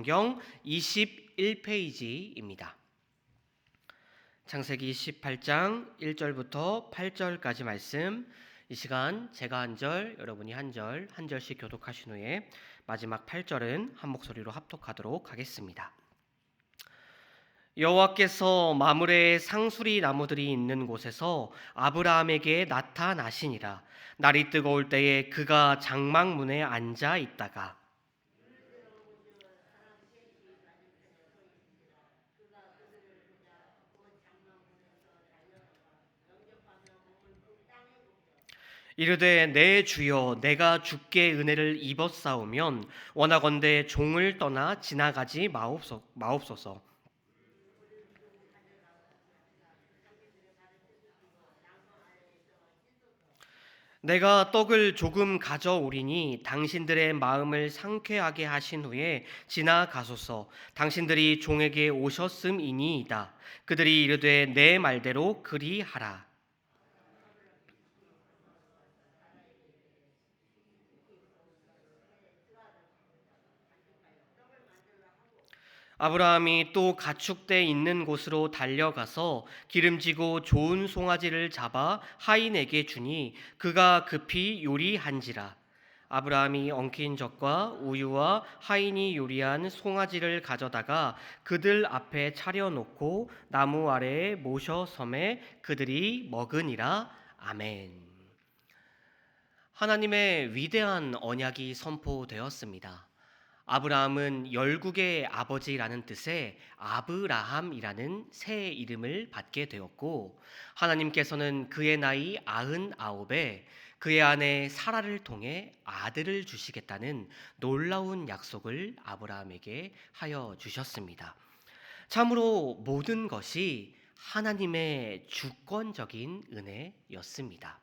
성경 21페이지입니다. 창세기 18장 1절부터 8절까지 말씀, 이 시간 제가 한 절, 여러분이 한 절, 한 절씩 교독하신 후에 마지막 8절은 한 목소리로 합독하도록 하겠습니다. 여호와께서 마므레의 상수리 나무들이 있는 곳에서 아브라함에게 나타나시니라. 날이 뜨거울 때에 그가 장막문에 앉아 있다가 이르되 내 주여, 내가 주께 은혜를 입었사오면 원하건대 종을 떠나 지나가지 마옵소서. 내가 떡을 조금 가져오리니 당신들의 마음을 상쾌하게 하신 후에 지나가소서. 당신들이 종에게 오셨음이니이다. 그들이 이르되 내 말대로 그리하라. 아브라함이 또 가축대 있는 곳으로 달려가서 기름지고 좋은 송아지를 잡아 하인에게 주니 그가 급히 요리한지라. 아브라함이 엉킨 젖과 우유와 하인이 요리한 송아지를 가져다가 그들 앞에 차려놓고 나무 아래에 모셔 섬에 그들이 먹으니라. 아멘. 하나님의 위대한 언약이 선포되었습니다. 아브라함은 열국의 아버지라는 뜻의 아브라함이라는 새 이름을 받게 되었고, 하나님께서는 그의 나이 99에 그의 아내 사라를 통해 아들을 주시겠다는 놀라운 약속을 아브라함에게 하여 주셨습니다. 참으로 모든 것이 하나님의 주권적인 은혜였습니다.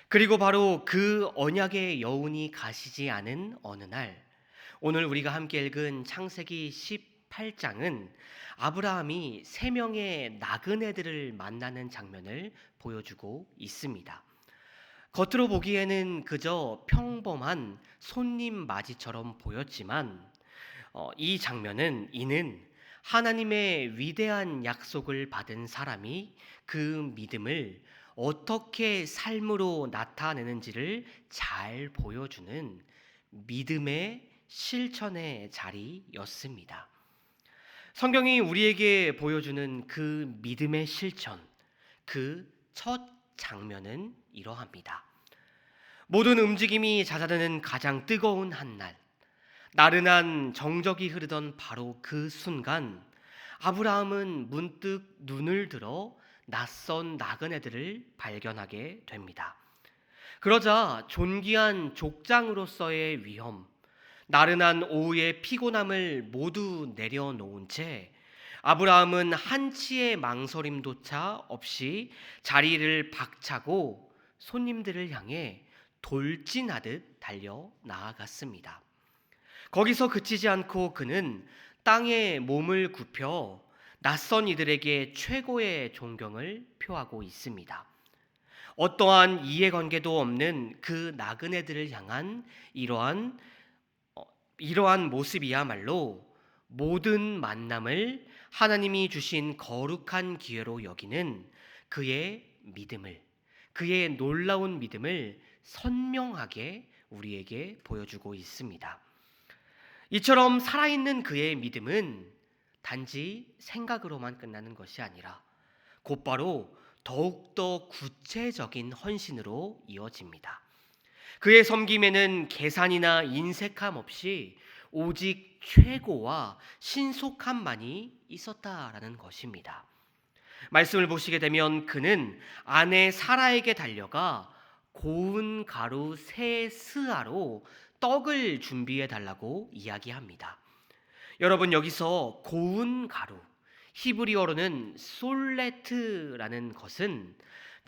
그리고 바로 그 언약의 여운이 가시지 않은 어느 날, 오늘 우리가 함께 읽은 창세기 18장은 아브라함이 3명의 나그네들을 만나는 장면을 보여주고 있습니다. 겉으로 보기에는 그저 평범한 손님 맞이처럼 보였지만 이 장면은 이는 하나님의 위대한 약속을 받은 사람이 그 믿음을 어떻게 삶으로 나타내는지를 잘 보여주는 믿음의 실천의 자리였습니다. 성경이 우리에게 보여주는 그 믿음의 실천, 그 첫 장면은 이러합니다. 모든 움직임이 잦아드는 가장 뜨거운 한날, 나른한 정적이 흐르던 바로 그 순간, 아브라함은 문득 눈을 들어 낯선 나그네들을 발견하게 됩니다. 그러자 존귀한 족장으로서의 위험, 나른한 오후의 피곤함을 모두 내려놓은 채 아브라함은 한치의 망설임조차 없이 자리를 박차고 손님들을 향해 돌진하듯 달려 나아갔습니다. 거기서 그치지 않고 그는 땅에 몸을 굽혀 낯선 이들에게 최고의 존경을 표하고 있습니다. 어떠한 이해관계도 없는 그 나그네들을 향한 이러한 모습이야말로 모든 만남을 하나님이 주신 거룩한 기회로 여기는 그의 믿음을, 그의 놀라운 믿음을 선명하게 우리에게 보여주고 있습니다. 이처럼 살아있는 그의 믿음은 단지 생각으로만 끝나는 것이 아니라 곧바로 더욱더 구체적인 헌신으로 이어집니다. 그의 섬김에는 계산이나 인색함 없이 오직 최고와 신속함만이 있었다라는 것입니다. 말씀을 보시게 되면 그는 아내 사라에게 달려가 고운 가루 3스아로 떡을 준비해 달라고 이야기합니다. 여러분, 여기서 고운 가루, 히브리어로는 솔레트라는 것은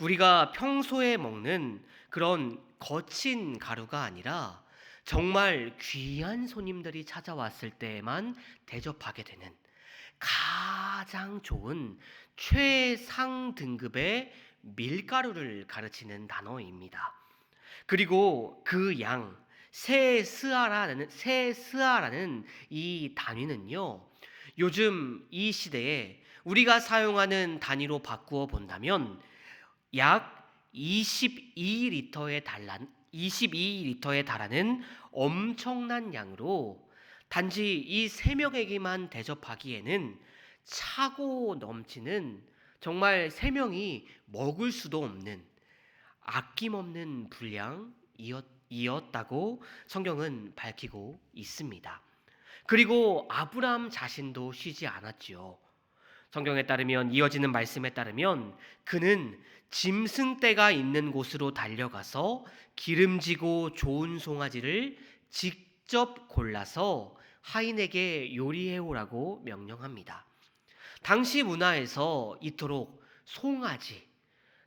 우리가 평소에 먹는 그런 거친 가루가 아니라 정말 귀한 손님들이 찾아왔을 때에만 대접하게 되는 가장 좋은 최상 등급의 밀가루를 가르치는 단어입니다. 그리고 그 양 세스아라는 이 단위는요. 요즘 이 시대에 우리가 사용하는 단위로 바꾸어 본다면 약 22리터에 달하는 엄청난 양으로 단지 이 세 명에게만 대접하기에는 차고 넘치는, 정말 세 명이 먹을 수도 없는 아낌없는 분량이었다고 성경은 밝히고 있습니다. 그리고 아브라함 자신도 쉬지 않았지요. 성경에 따르면, 이어지는 말씀에 따르면 그는 짐승떼가 있는 곳으로 달려가서 기름지고 좋은 송아지를 직접 골라서 하인에게 요리해 오라고 명령합니다. 당시 문화에서 이토록 송아지,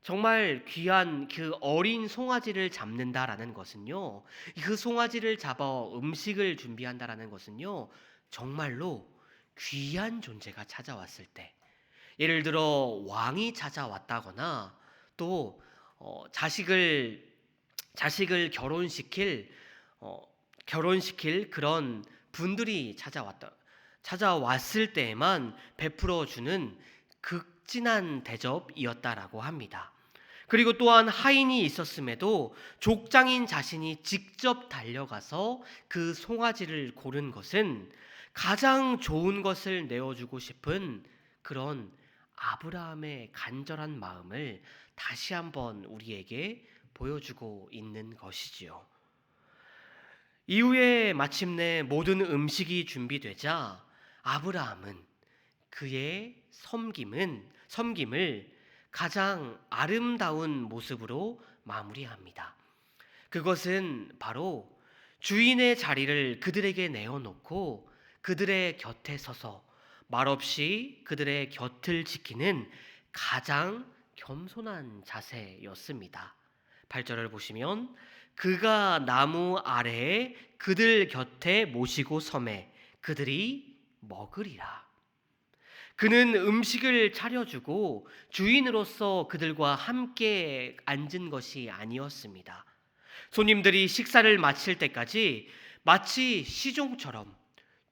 정말 귀한 그 어린 송아지를 잡는다라는 것은요, 그 송아지를 잡아 음식을 준비한다라는 것은요, 정말로 귀한 존재가 찾아왔을 때, 예를 들어 왕이 찾아왔다거나 또 자식을 결혼시킬 그런 분들이 찾아왔을 때에만 베풀어 주는 극진한 대접이었다라고 합니다. 그리고 또한 하인이 있었음에도 족장인 자신이 직접 달려가서 그 송아지를 고른 것은 가장 좋은 것을 내어주고 싶은 그런 아브라함의 간절한 마음을 다시 한번 우리에게 보여주고 있는 것이지요. 이후에 마침내 모든 음식이 준비되자 아브라함은 그의 섬김을 가장 아름다운 모습으로 마무리합니다. 그것은 바로 주인의 자리를 그들에게 내어놓고 그들의 곁에 서서 말없이 그들의 곁을 지키는 가장 겸손한 자세였습니다. 8절을 보시면 그가 나무 아래에 그들 곁에 모시고 섬에 그들이 먹으리라. 그는 음식을 차려주고 주인으로서 그들과 함께 앉은 것이 아니었습니다. 손님들이 식사를 마칠 때까지 마치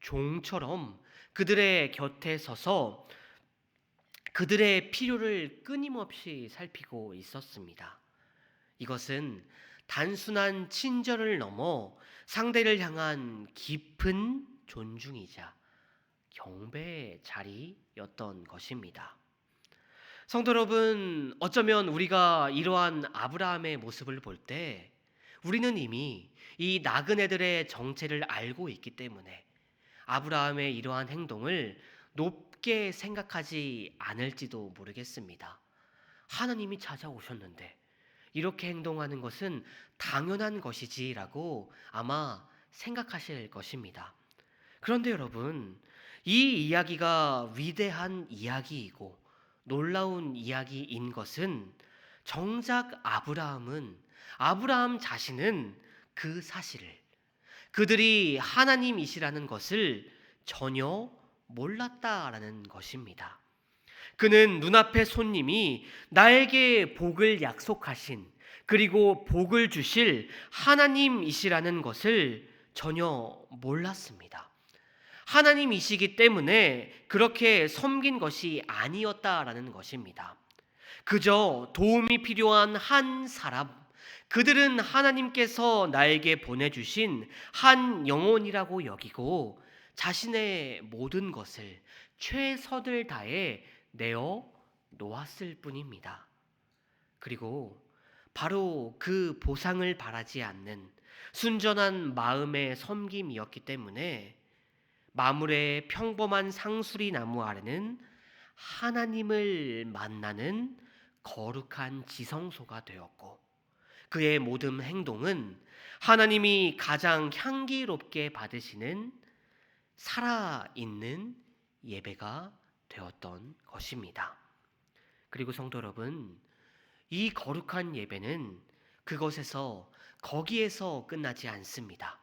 종처럼 그들의 곁에 서서 그들의 필요를 끊임없이 살피고 있었습니다. 이것은 단순한 친절을 넘어 상대를 향한 깊은 존중이자 경배의 자리였던 것입니다. 성도 여러분, 어쩌면 우리가 이러한 아브라함의 모습을 볼 때 우리는 이미 이 나그네들의 정체를 알고 있기 때문에 아브라함의 이러한 행동을 높게 생각하지 않을지도 모르겠습니다. 하나님이 찾아오셨는데 이렇게 행동하는 것은 당연한 것이지라고 아마 생각하실 것입니다. 그런데 여러분, 이 이야기가 위대한 이야기이고 놀라운 이야기인 것은 정작 아브라함 자신은 그 사실을, 그들이 하나님이시라는 것을 전혀 몰랐다라는 것입니다. 그는 눈앞의 손님이 나에게 복을 약속하신, 그리고 복을 주실 하나님이시라는 것을 전혀 몰랐습니다. 하나님이시기 때문에 그렇게 섬긴 것이 아니었다라는 것입니다. 그저 도움이 필요한 한 사람, 그들은 하나님께서 나에게 보내주신 한 영혼이라고 여기고 자신의 모든 것을 최선을 다해 내어 놓았을 뿐입니다. 그리고 바로 그 보상을 바라지 않는 순전한 마음의 섬김이었기 때문에 마물의 평범한 상수리 나무 아래는 하나님을 만나는 거룩한 지성소가 되었고, 그의 모든 행동은 하나님이 가장 향기롭게 받으시는 살아있는 예배가 되었던 것입니다. 그리고 성도 여러분, 이 거룩한 예배는 거기에서 끝나지 않습니다.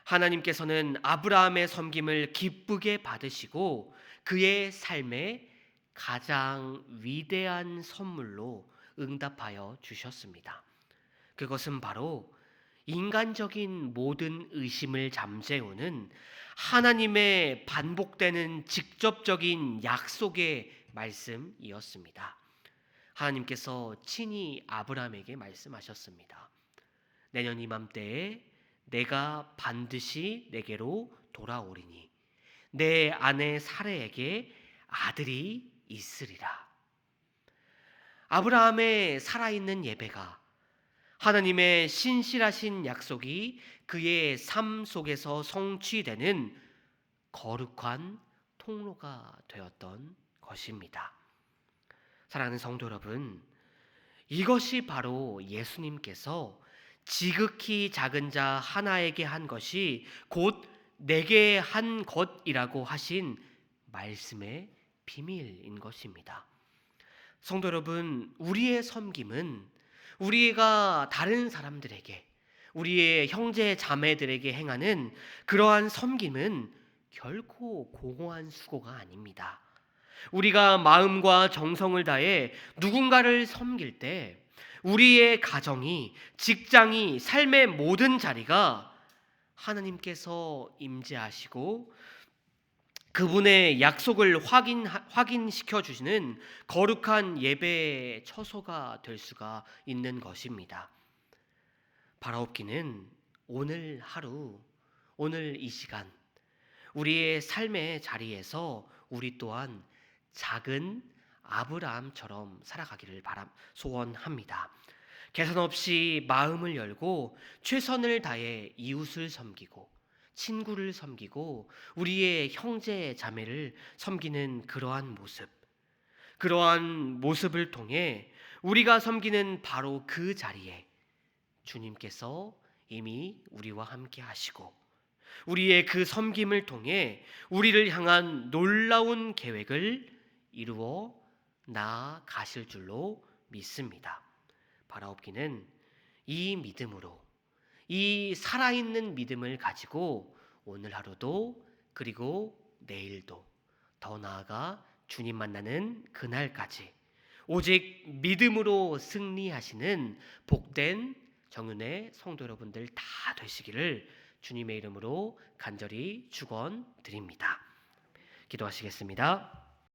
하나님께서는 아브라함의 섬김을 기쁘게 받으시고 그의 삶에 가장 위대한 선물로 응답하여 주셨습니다. 그것은 바로 인간적인 모든 의심을 잠재우는 하나님의 반복되는 직접적인 약속의 말씀이었습니다. 하나님께서 친히 아브라함에게 말씀하셨습니다. 내년 이맘때에 내가 반드시 내게로 돌아오리니 내 아내 사레에게 아들이 있으리라. 아브라함의 살아있는 예배가 하나님의 신실하신 약속이 그의 삶 속에서 성취되는 거룩한 통로가 되었던 것입니다. 사랑하는 성도 여러분, 이것이 바로 예수님께서 지극히 작은 자 하나에게 한 것이 곧 내게 한 것이라고 하신 말씀의 비밀인 것입니다. 성도 여러분, 우리의 섬김은 우리가 다른 사람들에게, 우리의 형제 자매들에게 행하는 그러한 섬김은 결코 공허한 수고가 아닙니다. 우리가 마음과 정성을 다해 누군가를 섬길 때 우리의 가정이, 직장이, 삶의 모든 자리가 하나님께서 임재하시고 그분의 약속을 확인시켜 주시는 거룩한 예배의 처소가 될 수가 있는 것입니다. 바라옵기는 오늘 하루, 오늘 이 시간 우리의 삶의 자리에서 우리 또한 작은 아브라함처럼 살아가기를 소원합니다. 개선 없이 마음을 열고 최선을 다해 이웃을 섬기고 친구를 섬기고 우리의 형제 자매를 섬기는 그러한 모습을 통해 우리가 섬기는 바로 그 자리에 주님께서 이미 우리와 함께 하시고 우리의 그 섬김을 통해 우리를 향한 놀라운 계획을 이루어 나아가실 줄로 믿습니다. 바라옵기는 이 믿음으로, 이 살아있는 믿음을 가지고 오늘 하루도 그리고 내일도 더 나아가 주님 만나는 그날까지 오직 믿음으로 승리하시는 복된 정윤의 성도 여러분들 다 되시기를 주님의 이름으로 간절히 축원드립니다. 기도하시겠습니다.